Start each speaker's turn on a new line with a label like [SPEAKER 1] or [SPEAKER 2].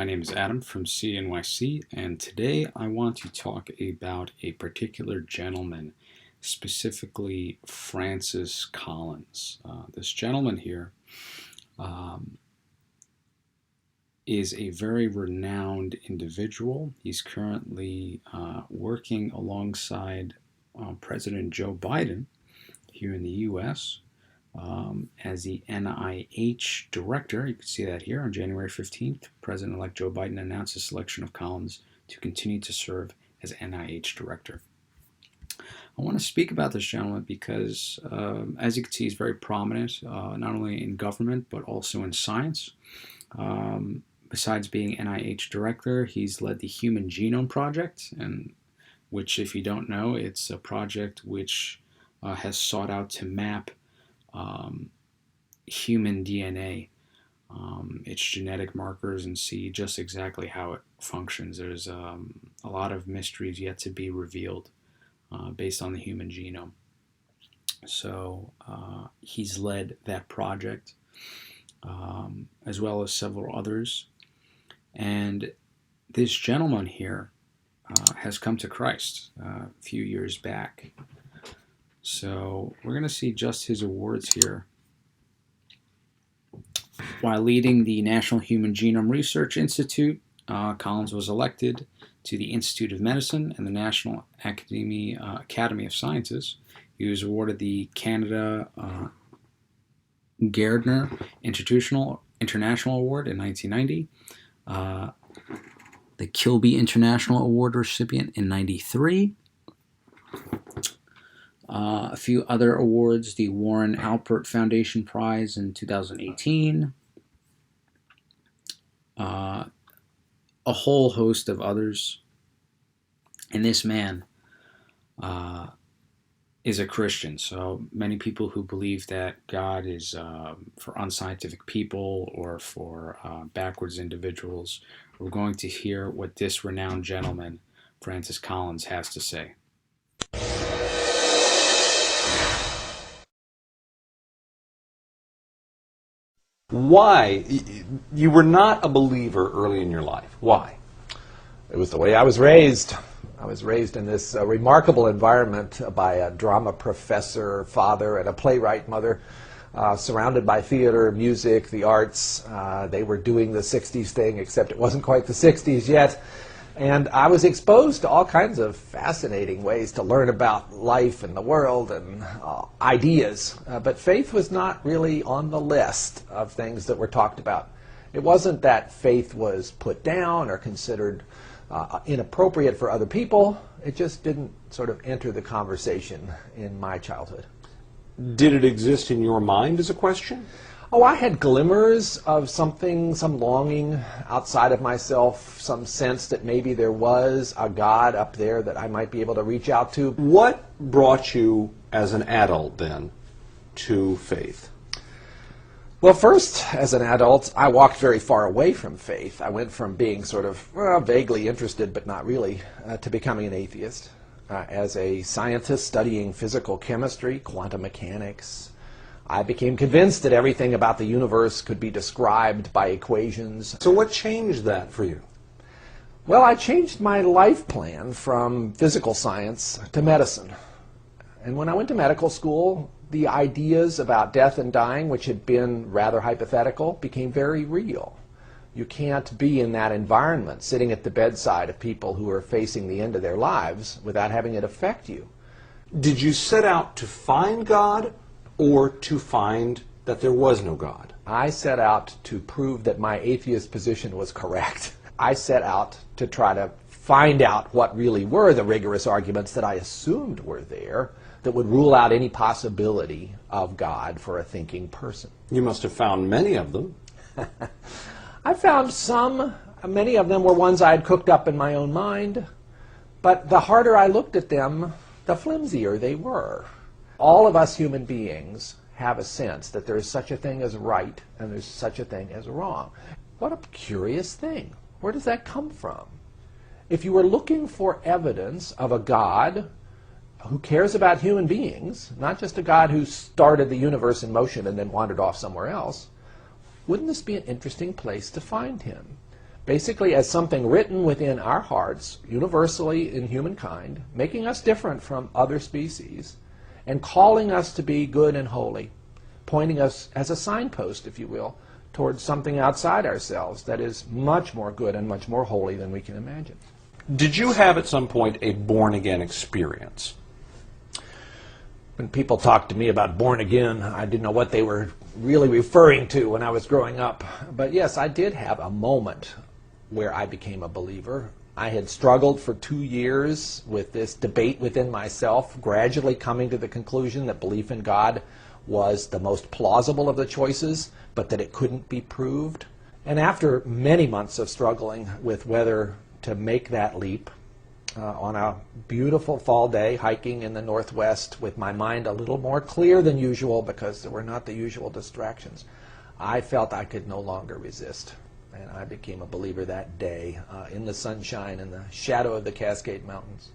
[SPEAKER 1] name is Adam from CNYC, and today I want to talk about a particular gentleman, specifically Francis Collins. This gentleman here is a very renowned individual. He's currently working alongside President Joe Biden here in the U.S. As the NIH director. You can see that here on January 15th. President-elect Joe Biden announced the selection of Collins to continue to serve as NIH director. I want to speak about this gentleman because, as you can see, he's very prominent, not only in government, but also in science. Besides being NIH director, he's led the Human Genome Project, and which, if you don't know, it's a project which has sought out to map human DNA, its genetic markers, and see just exactly how it functions. There's a lot of mysteries yet to be revealed based on the human genome. So he's led that project, as well as several others. And this gentleman here has come to Christ a few years back. So we're going to see just his awards here. While leading the National Human Genome Research Institute, Collins was elected to the Institute of Medicine and the National Academy of Sciences. He was awarded the Canada Gairdner International Award in 1990, the Kilby International Award recipient in 1993. A few other awards, the Warren Alpert Foundation Prize in 2018, a whole host of others. And this man is a Christian, so many people who believe that God is for unscientific people or for backwards individuals, we're going to hear what this renowned gentleman, Francis Collins, has to say.
[SPEAKER 2] Why? You were not a believer early in your life. Why?
[SPEAKER 3] It was the way I was raised. I was raised in this remarkable environment by a drama professor father and a playwright mother, surrounded by theater, music, the arts. They were doing the 60s thing, except it wasn't quite the 60s yet. And I was exposed to all kinds of fascinating ways to learn about life and the world and ideas. But faith was not really on the list of things that were talked about. It wasn't that faith was put down or considered inappropriate for other people. It just didn't sort of enter the conversation in my childhood.
[SPEAKER 2] Did it exist in your mind as a question?
[SPEAKER 3] Oh, I had glimmers of something, some longing outside of myself, some sense that maybe there was a God up there that I might be able to reach out to.
[SPEAKER 2] What brought you as an adult then to faith?
[SPEAKER 3] Well, first, as an adult, I walked very far away from faith. I went from being sort of vaguely interested, but not really, to becoming an atheist. As a scientist studying physical chemistry, quantum mechanics, I became convinced that everything about the universe could be described by equations.
[SPEAKER 2] So what changed that for you?
[SPEAKER 3] Well, I changed my life plan from physical science to medicine. And when I went to medical school, the ideas about death and dying, which had been rather hypothetical, became very real. You can't be in that environment, sitting at the bedside of people who are facing the end of their lives, without having it affect you.
[SPEAKER 2] Did you set out to find God, or to find that there was no God?
[SPEAKER 3] I set out to prove that my atheist position was correct. I set out to try to find out what really were the rigorous arguments that I assumed were there that would rule out any possibility of God for a thinking person.
[SPEAKER 2] You must have found many of them.
[SPEAKER 3] I found some. Many of them were ones I had cooked up in my own mind. But the harder I looked at them, the flimsier they were. All of us human beings have a sense that there is such a thing as right and there's such a thing as wrong. What a curious thing. Where does that come from? If you were looking for evidence of a God who cares about human beings, not just a God who started the universe in motion and then wandered off somewhere else, wouldn't this be an interesting place to find him? basically as something written within our hearts, universally in humankind, making us different from other species, and calling us to be good and holy, pointing us as a signpost, if you will, towards something outside ourselves that is much more good and much more holy than we can imagine.
[SPEAKER 2] Did you have at some point a born-again experience?
[SPEAKER 3] When people talked to me about born again, I didn't know what they were really referring to when I was growing up. But yes, I did have a moment where I became a believer. I had struggled for 2 years with this debate within myself, gradually coming to the conclusion that belief in God was the most plausible of the choices, but that it couldn't be proved. And after many months of struggling with whether to make that leap, on a beautiful fall day, hiking in the Northwest with my mind a little more clear than usual because there were not the usual distractions, I felt I could no longer resist. And I became a believer that day in the sunshine and the shadow of the Cascade Mountains.